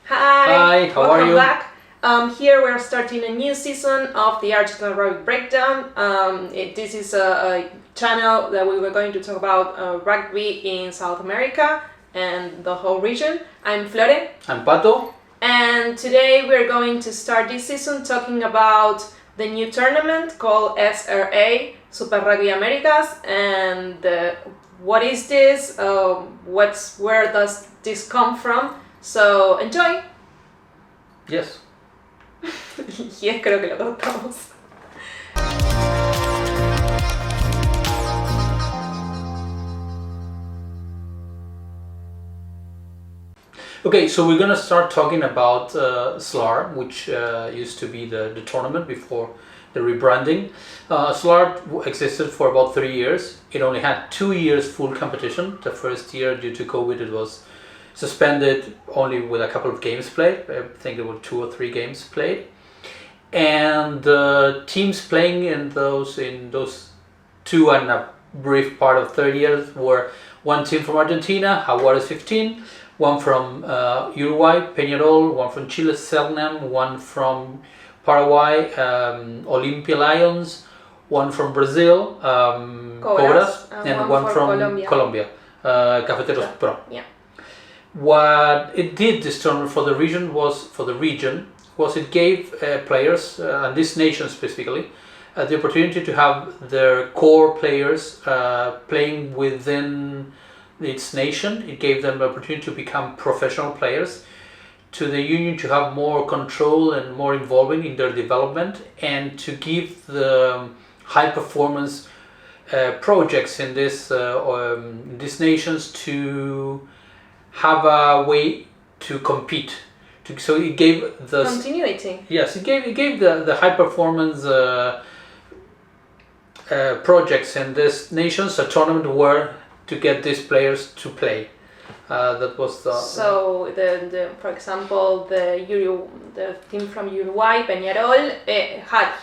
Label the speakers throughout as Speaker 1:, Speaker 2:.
Speaker 1: Hi,
Speaker 2: how are you?
Speaker 1: Welcome back. Here we're starting a new season of the Argentine Rugby Breakdown. This is a channel that we were going to talk about rugby in South America and the whole region. I'm Flore.
Speaker 2: I'm Pato.
Speaker 1: And today we're going to start this season talking about the new tournament called SRA, Super Rugby Americas, and what is this? Where does this come from? So, enjoy!
Speaker 2: Yes.
Speaker 1: Yes, creo que lo contamos.
Speaker 2: Okay, so we're gonna start talking about SLAR, which used to be the tournament before the rebranding. SLAR existed for about 3 years. It only had 2 years full competition. The first year, due to COVID, it was suspended only with a couple of games played. I think there were 2 or 3 games played. And the teams playing in those 2 and a brief part of 3 years were one team from Argentina, Jaguares 15, one from Uruguay, Peñarol, one from Chile, Selnam, one from Paraguay, Olimpia Lions, one from Brazil, Cobras, and one from Colombia, Cafeteros Pro.
Speaker 1: Yeah.
Speaker 2: What it did, this tournament for the region was it gave players, and this nation specifically, the opportunity to have their core players playing within its nation. It gave them the opportunity to become professional players, to the union to have more control and more involvement in their development, and to give the high performance projects in these nations to have a way to compete. So it gave the
Speaker 1: continuity.
Speaker 2: Yes, it gave the high performance projects in these nations a tournament where to get these players to play. That was the.
Speaker 1: So the for example the team from Uruguay, Peñarol,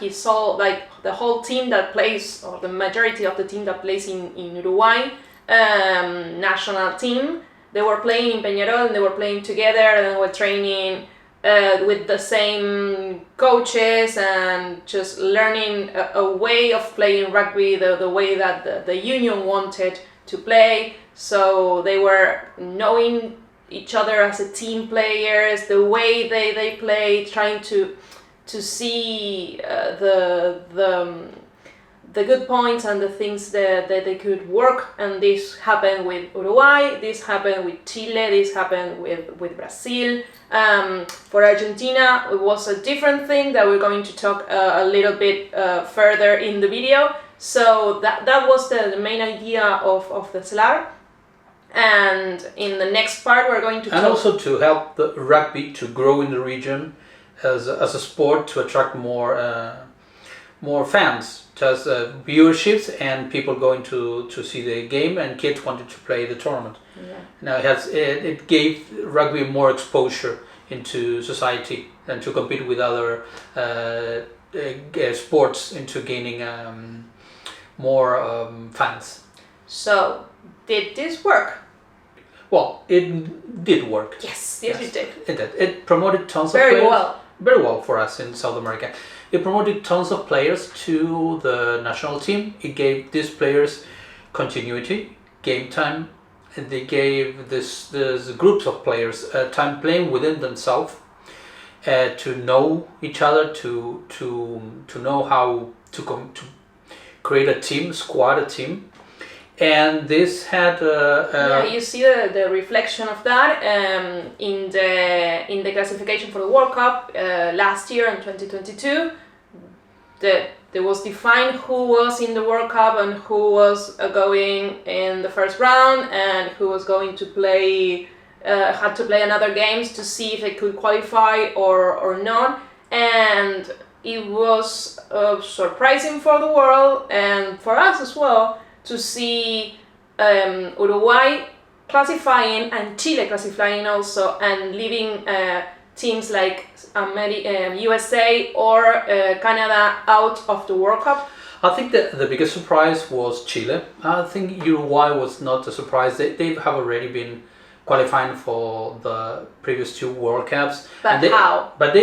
Speaker 1: he saw like the whole team that plays, or the majority of the team that plays in Uruguay, national team. They were playing in Peñarol and they were playing together and they were training with the same coaches and just learning a way of playing rugby the way that the union wanted to play. So they were knowing each other as a team players, the way they play, trying to see the good points and the things that they could work. And this happened with Uruguay, this happened with Chile, this happened with Brazil. For Argentina, it was a different thing that we're going to talk a little bit further in the video. So that was the main idea of the SLAR. And in the next part we're going to
Speaker 2: and also to help the rugby to grow in the region as a sport, to attract more fans, just viewerships and people going to see the game, and kids wanted to play the tournament.
Speaker 1: Yeah.
Speaker 2: Now it gave rugby more exposure into society and to compete with other sports, into gaining more fans.
Speaker 1: So did this work?
Speaker 2: Well, it did work.
Speaker 1: Yes, it did.
Speaker 2: It did. It promoted tons of players. Very well for us in South America. It promoted tons of players to the national team. It gave these players continuity, game time, and they gave this groups of players time playing within themselves, to know each other, to know how to create a team, a team. And this had
Speaker 1: you see the reflection of that in the classification for the World Cup last year in 2022. There was defined who was in the World Cup and who was going in the first round and who was going to play had to play another games to see if they could qualify or not. And it was surprising for the world and for us as well to see Uruguay classifying and Chile classifying also, and leaving teams like USA or Canada out of the World Cup.
Speaker 2: I think that the biggest surprise was Chile. I think Uruguay was not a surprise. They have already been qualifying for the previous two World Cups.
Speaker 1: But how?
Speaker 2: But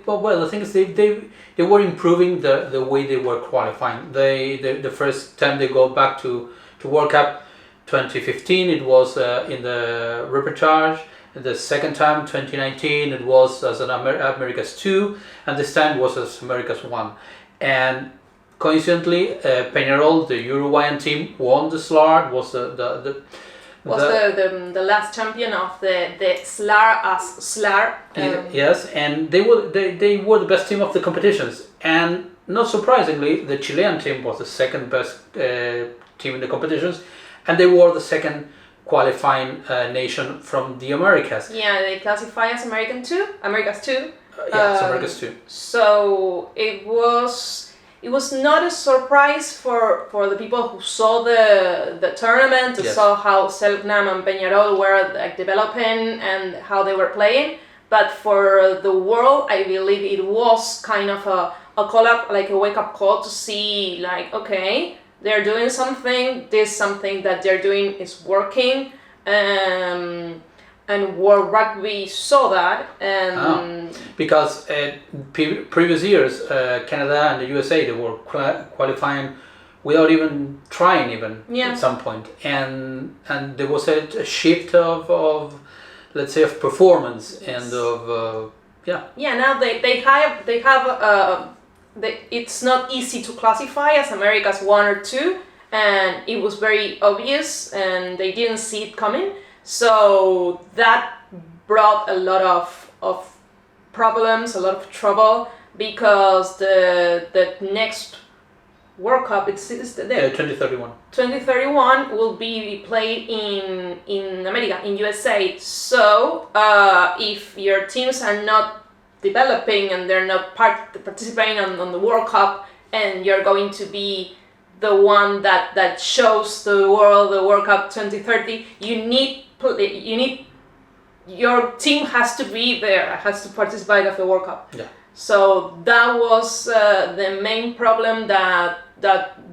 Speaker 2: well, the thing is they were improving the way they were qualifying. The first time they go back to World Cup 2015, it was in the repertoire. The second time, 2019, it was as an America's 2, and this time it was as America's 1. And coincidentally, Peñarol, the Uruguayan team, won the SLAR. It was the
Speaker 1: last champion of the SLAR as SLAR.
Speaker 2: Yes, and they were the best team of the competitions. And not surprisingly, the Chilean team was the second best team in the competitions, and they were the second qualifying nation from the Americas.
Speaker 1: Yeah, they classify as America's 2.
Speaker 2: It's America's 2.
Speaker 1: So it was not a surprise for the people who saw the tournament, who saw how Selknam and Peñarol were like developing and how they were playing. But for the world, I believe it was kind of a call up, like a wake up call to see like, okay, they're doing something, something that they're doing is working, and World Rugby saw that.
Speaker 2: Because previous years, Canada and the USA, they were qualifying without even trying at some point. And there was a shift of let's say, of performance and of,
Speaker 1: now they have it's not easy to classify as America's 1 or 2, and it was very obvious and they didn't see it coming, so that brought a lot of problems, a lot of trouble, because the next World Cup, it's
Speaker 2: 2031.
Speaker 1: 2031 will be played in America, in USA. So if your teams are not developing and they're not participating on the World Cup, and you're going to be the one that shows the world the World Cup 2030, you need your team has to be there, has to participate of the World Cup.
Speaker 2: Yeah.
Speaker 1: So that was the main problem that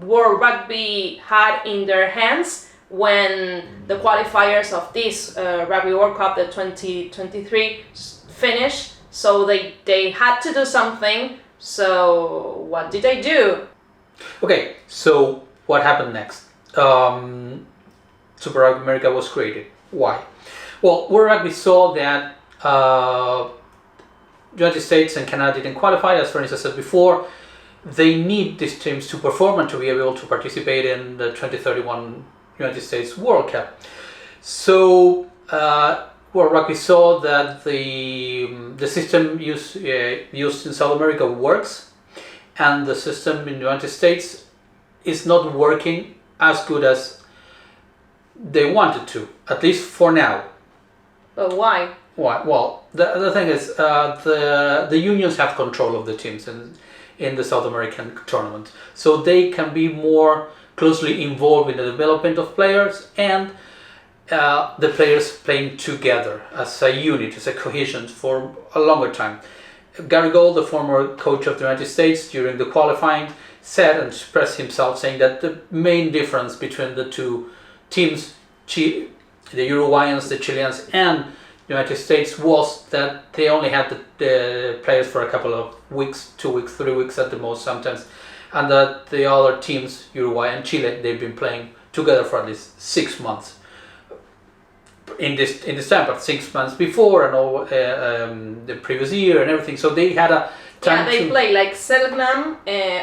Speaker 1: World Rugby had in their hands when the qualifiers of this Rugby World Cup, the 2023, finished. So they had to do something. So what did they do?
Speaker 2: Okay, so what happened next? Super Rugby America was created. Why? Well, World Rugby saw that United States and Canada didn't qualify, as Francis said before. They need these teams to perform and to be able to participate in the 2031 United States World Cup. So World Rugby saw that the system used in South America works, and the system in the United States is not working as good as they wanted to, at least for now.
Speaker 1: But why?
Speaker 2: Why? Well, the thing is, the unions have control of the teams in the South American tournament, so they can be more closely involved in the development of players and the players playing together as a unit, as a cohesion for a longer time. Gary Gold, the former coach of the United States, during the qualifying said and expressed himself saying that the main difference between the two teams, the Uruguayans, the Chileans and the United States, was that they only had the players for a couple of weeks, 2 weeks, 3 weeks at the most sometimes, and that the other teams, Uruguay and Chile, they've been playing together for at least 6 months. In this time, but 6 months before and all the previous year and everything, so they had a time.
Speaker 1: They play like Selknam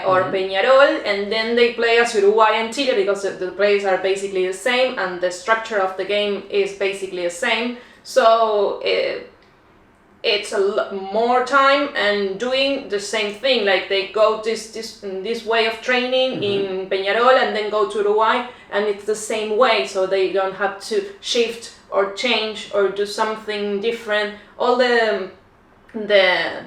Speaker 1: or Peñarol, and then they play as Uruguay and Chile because the players are basically the same and the structure of the game is basically the same. So it's a lot more time and doing the same thing. Like they go this way of training in Peñarol and then go to Uruguay, and it's the same way. So they don't have to shift or change or do something different. All the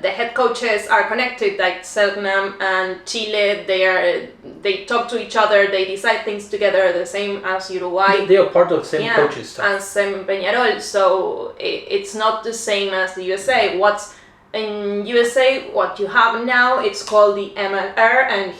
Speaker 1: head coaches are connected, like Selknam and Chile. They talk to each other. They decide things together, the same as Uruguay.
Speaker 2: They are part of the same coaching staff.
Speaker 1: And same Peñarol. So it's not the same as the USA. What's in USA, what you have now, it's called the MLR, and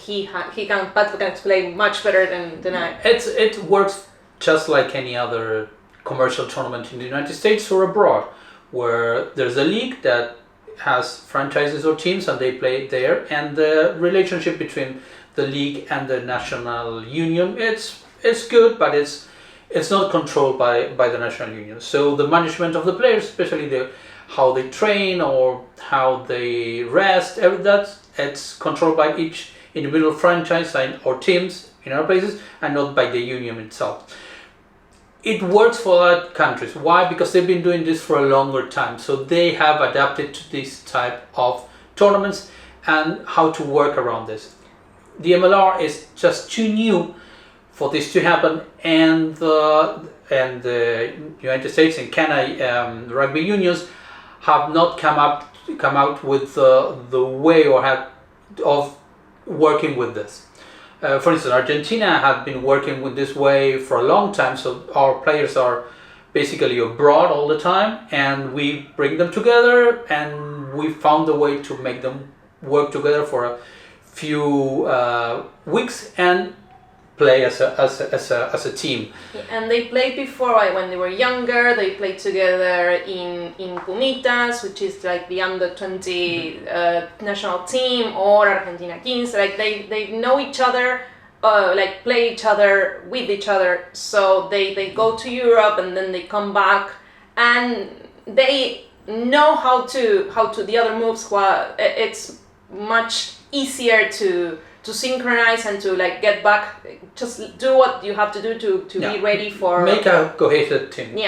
Speaker 1: Patrick can explain much better than I.
Speaker 2: It works just like any other commercial tournament in the United States or abroad, where there's a league that has franchises or teams and they play there, and the relationship between the league and the national union, it's good, but it's not controlled by the national union. So the management of the players, especially how they train or how they rest, it's controlled by each individual franchise or teams in our places, and not by the union itself. It works for other countries. Why? Because they've been doing this for a longer time, so they have adapted to this type of tournaments and how to work around this. The MLR is just too new for this to happen, and the United States and Canada rugby unions have not come out with the way of working with this. For instance, Argentina had been working with this way for a long time, so our players are basically abroad all the time, and we bring them together, and we found a way to make them work together for a few weeks and play as a team.
Speaker 1: And they played before, like, when they were younger. They played together in Pumitas, which is like the under 20 national team, or Argentina Kings. Like they know each other, like play each other with each other. So they go to Europe and then they come back, and they know how to the other moves. It's much easier to synchronize and to like get back, just do what you have to do to be ready for
Speaker 2: make a cohesive team.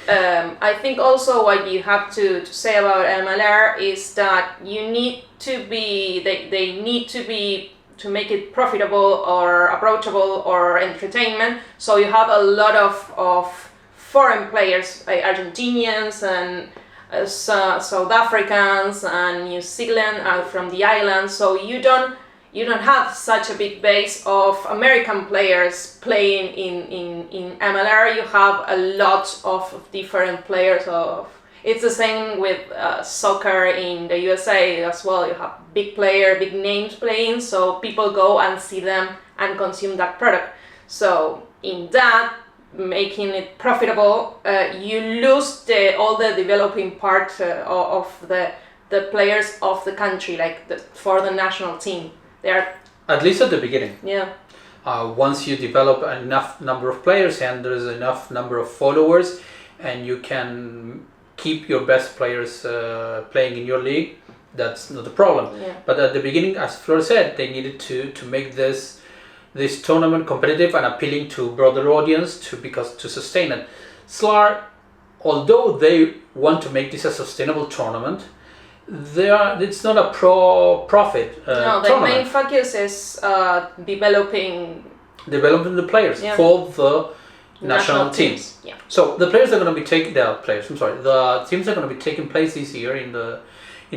Speaker 1: I think also what you have to say about MLR is that you need to be they need to be to make it profitable or approachable or entertainment. So you have a lot of foreign players, like Argentinians and South Africans and New Zealand from the islands. So you don't have such a big base of American players playing in MLR. You have a lot of different players. It's the same with soccer in the USA as well. You have big names playing, so people go and see them and consume that product. So in that, making it profitable, you lose all the developing part of the players of the country, like for the national team. They are,
Speaker 2: at least at the beginning.
Speaker 1: Yeah.
Speaker 2: Once you develop enough number of players and there's enough number of followers, and you can keep your best players playing in your league, that's not a problem.
Speaker 1: Yeah.
Speaker 2: But at the beginning, as Flor said, they needed to make this tournament competitive and appealing to broader audience to sustain it. SLAR, although they want to make this a sustainable tournament, it's not a profit
Speaker 1: no, the
Speaker 2: tournament.
Speaker 1: main focus is developing
Speaker 2: the players for the national teams.
Speaker 1: Yeah.
Speaker 2: So the teams are going to be taking place this year in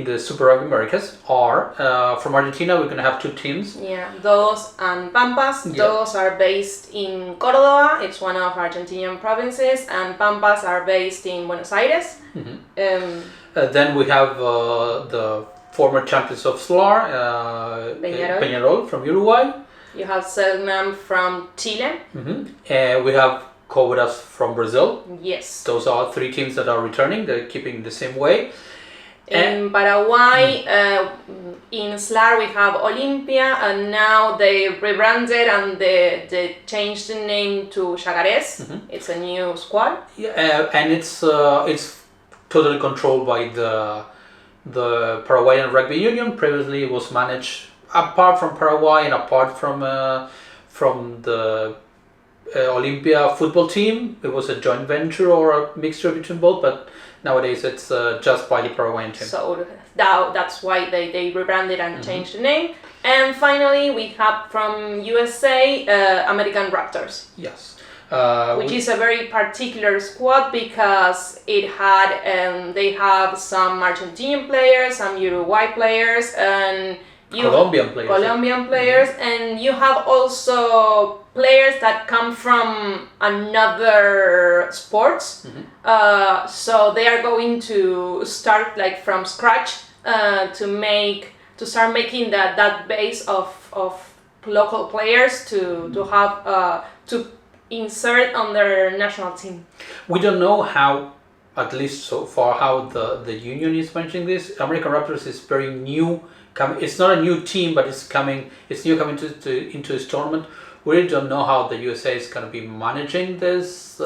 Speaker 2: the Super Rugby Americas are from Argentina. We're going to have two teams.
Speaker 1: Yeah, Dodos and Pampas.
Speaker 2: Yeah.
Speaker 1: Dodos are based in Córdoba. It's one of Argentinian provinces, and Pampas are based in Buenos Aires.
Speaker 2: Mm-hmm. Then we have the former champions of SLAR, Peñarol from Uruguay.
Speaker 1: You have Selknam from Chile.
Speaker 2: Mm-hmm. We have Cobras from Brazil.
Speaker 1: Yes.
Speaker 2: Those are three teams that are returning. They're keeping the same way.
Speaker 1: In Paraguay, in SLAR we have Olimpia, and now they rebranded and they changed the name to Jacarés. Mm-hmm. It's a new squad.
Speaker 2: Yeah, and it's totally controlled by the Paraguayan Rugby Union. Previously, it was managed apart from Paraguay and apart from the Olimpia football team. It was a joint venture or a mixture between both, but nowadays it's just by the Paraguayan team.
Speaker 1: So that's why they rebranded and changed the name. And finally, we have from USA American Raptors.
Speaker 2: Yes.
Speaker 1: Which is a very particular squad because they have some Argentinian players, some Uruguay players, and Colombian players, and you have also players that come from another sports. Mm-hmm. So they are going to start like from scratch to start making that base of local players to have to insert on their national team.
Speaker 2: We don't know how, at least so far, how the union is managing this. American Raptors is very new. It's not a new team, but it's new coming into this tournament. We really don't know how the USA is going to be managing this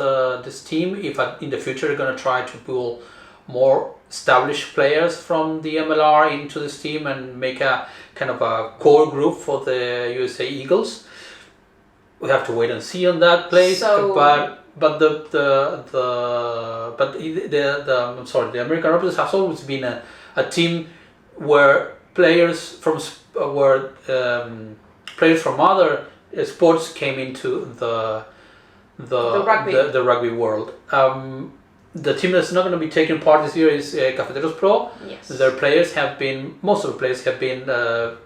Speaker 2: team. If in the future they're going to try to pull more established players from the MLR into this team and make a kind of a core group for the USA Eagles. We have to wait and see on that place. But the American Raptors has always been a team where players from other sports came into the rugby world. The team that's not going to be taking part this year is Cafeteros Pro.
Speaker 1: Yes.
Speaker 2: Most of the players have been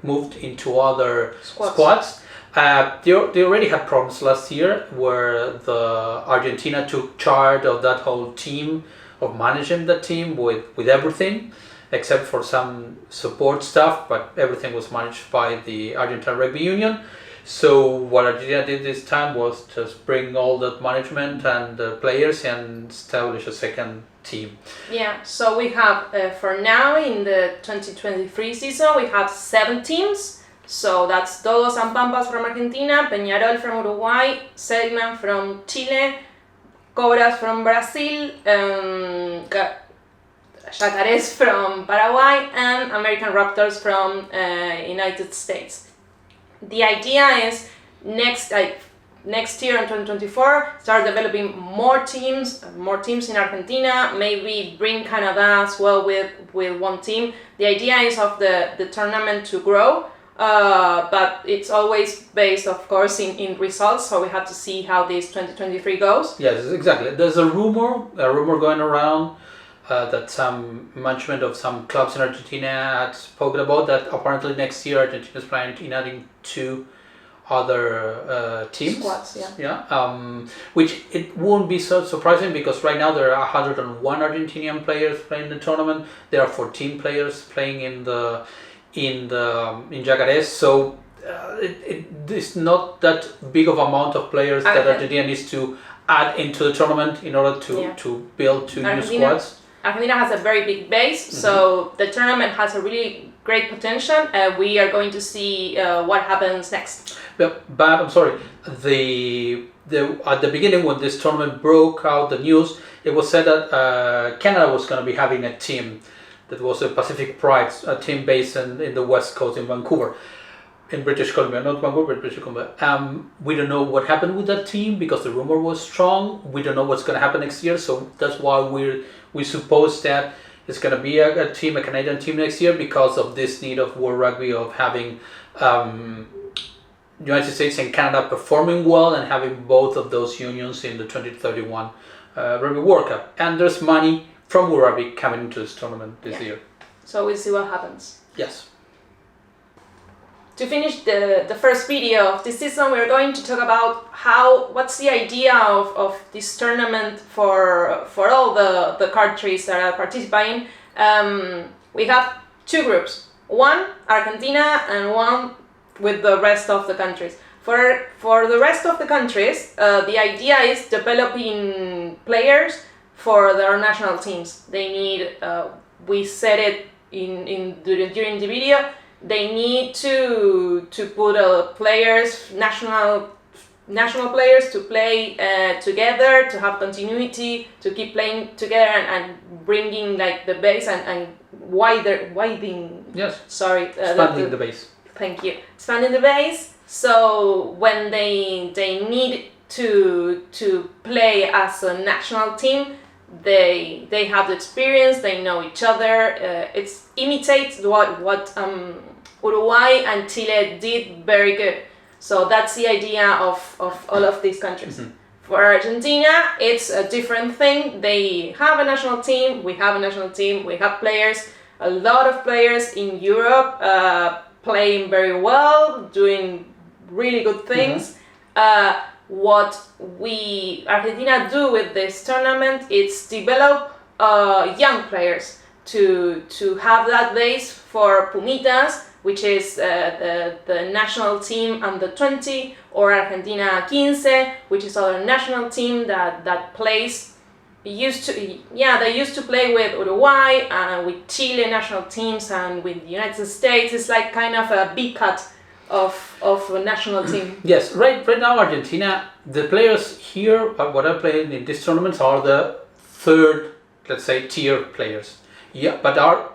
Speaker 2: moved into other squads. They already had problems last year where the Argentina took charge of that whole team, of managing the team with everything, except for some support stuff, but everything was managed by the Argentine Rugby Union. So what Argentina did this time was just bring all that management and players and establish a second team.
Speaker 1: Yeah, so we have, for now in the 2023 season, we have 7 teams. So that's Todos and Pampas from Argentina, Peñarol from Uruguay, Selknam from Chile, Cobras from Brazil, Yacarés from Paraguay, and American Raptors from United States. The idea is next year in 2024 start developing more teams in Argentina, maybe bring Canada as well with one team. The idea is of the tournament to grow, but it's always based, of course, in results, so we have to see how this 2023 goes.
Speaker 2: Yes, exactly. There's a rumor going around that some management of some clubs in Argentina had spoken about, that apparently next year Argentina is planning in adding 2 other teams.
Speaker 1: Squads,
Speaker 2: which it won't be so surprising because right now there are 101 Argentinian players playing the tournament. There are 14 players playing in Yacarés, so it's not that big of amount of players that Argentina needs to add into the tournament in order to build 2 new squads.
Speaker 1: Argentina has a very big base, so the tournament has a really great potential. We are going to see what happens next.
Speaker 2: But I'm sorry, at the beginning when this tournament broke out the news, it was said that Canada was going to be having a team that was a Pacific Pride, a team based in the West Coast in Vancouver, in British Columbia, not Vancouver, but British Columbia. We don't know what happened with that team because the rumor was strong. We don't know what's going to happen next year, so that's why we suppose that it's going to be a Canadian team next year because of this need of World Rugby, of having United States and Canada performing well and having both of those unions in the 2031 Rugby World Cup. And there's money from World Rugby coming into this tournament this year.
Speaker 1: So we'll see what happens.
Speaker 2: Yes.
Speaker 1: To finish the first video of this season, we're going to talk about what's the idea of this tournament for all the countries that are participating. We have 2 groups, one Argentina and one with the rest of the countries. For the rest of the countries, the idea is developing players for their national teams. They need, we said it during the video, they need to put national players to play together, to have continuity, to keep playing together and bringing like the base and widening.
Speaker 2: Yes.
Speaker 1: Sorry.
Speaker 2: Expanding the base.
Speaker 1: Thank you. Expanding the base. So when they need to play as a national team, they have the experience, they know each other. It imitates what Uruguay and Chile did very good. So that's the idea of all of these countries. Mm-hmm. For Argentina, it's a different thing. They have a national team, we have a national team, we have players, a lot of players in Europe playing very well, doing really good things. Mm-hmm. What Argentina do with this tournament is develop young players to have that base for Pumitas which is the national team under 20, or Argentina 15, which is our national team that plays. They used to play with Uruguay and with Chile national teams and with the United States. It's like kind of a big cut of a national team.
Speaker 2: Yes, right now Argentina, the players here, what are playing in these tournaments are the third, let's say, tier players. Yeah, but are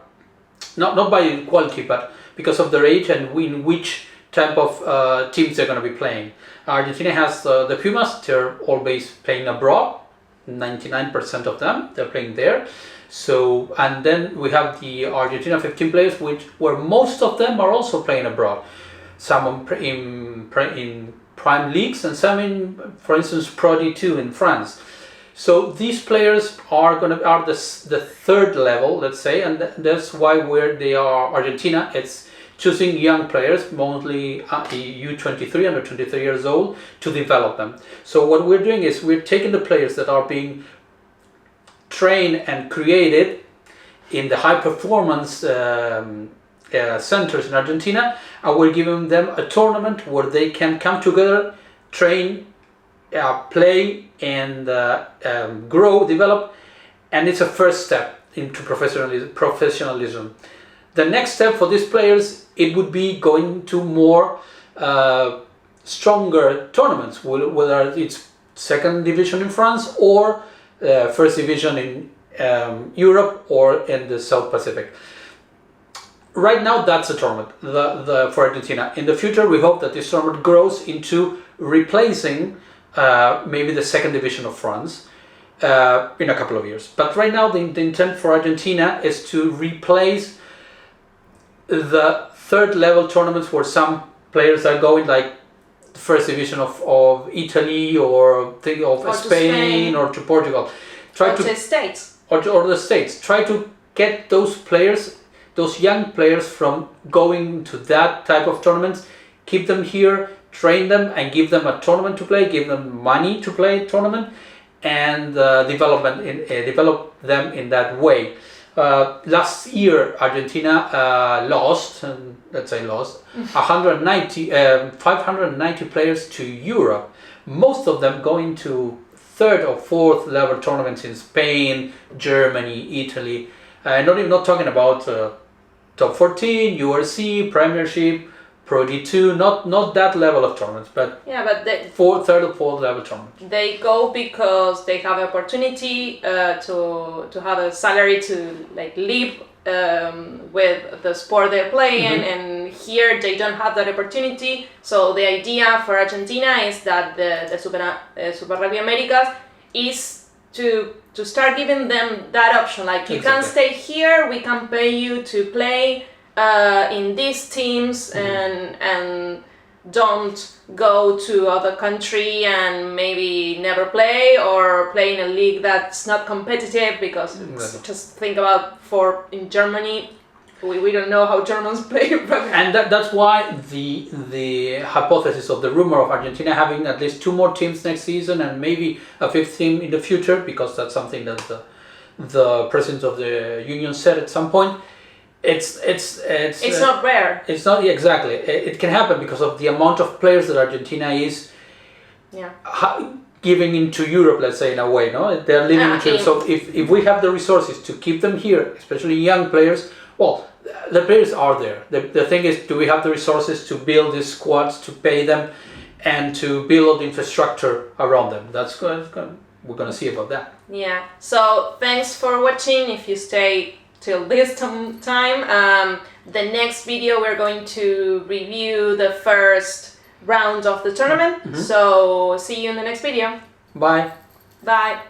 Speaker 2: not by quality, but because of their age and in which type of teams they're going to be playing. Argentina has the Pumas. They're always playing abroad. 99% of them, they're playing there. So, and then we have the Argentina 15 players, where most of them are also playing abroad. Some in prime leagues and some in, for instance, Pro D2 in France. So these players are the third level, let's say, and that's why Argentina, it's choosing young players, mostly U23, under 23 years old, to develop them. So what we're doing is we're taking the players that are being trained and created in the high performance centers in Argentina, and we're giving them a tournament where they can come together, train, play, and grow, develop, and it's a first step into professionalism. The next step for these players, it would be going to more stronger tournaments, whether it's second division in France or first division in Europe or in the South Pacific. Right now, that's a tournament for Argentina. In the future, we hope that this tournament grows into replacing maybe the second division of France in a couple of years. But right now, the intent for Argentina is to replace the third level tournaments where some players are going, like the first division of Italy or Spain or to Portugal.
Speaker 1: Or the States.
Speaker 2: Or the States. Try to get those players, those young players, from going to that type of tournaments, keep them here, train them, and give them a tournament to play, give them money to play a tournament, and develop them in that way. Last year, Argentina lost 590 players to Europe. Most of them going to third or fourth level tournaments in Spain, Germany, Italy. Not talking about top 14, URC, Premiership, Pro D2, not that level of tournaments, but third or fourth level tournaments.
Speaker 1: They go because they have an opportunity to have a salary to live with the sport they're playing, and here they don't have that opportunity. So the idea for Argentina is that the Super Rugby Americas is to start giving them that option. Like, you can stay here, we can pay you to play in these teams, and don't go to other country and maybe never play, or play in a league that's not competitive, because just think about in Germany, we don't know how Germans play rugby.
Speaker 2: And that's why the hypothesis of the rumor of Argentina having at least 2 more teams next season and maybe a 5th team in the future, because that's something that the president of the union said at some point. It's
Speaker 1: not rare.
Speaker 2: It's not exactly. It can happen because of the amount of players that Argentina is giving into Europe, let's say, in a way. No, they're living into. So if we have the resources to keep them here, especially young players, well, the players are there. The thing is, do we have the resources to build these squads, to pay them, and to build the infrastructure around them? We're gonna see about that.
Speaker 1: Yeah. So thanks for watching. If you stay till this time, the next video we're going to review the first round of the tournament. So see you in the next video.
Speaker 2: Bye.
Speaker 1: Bye.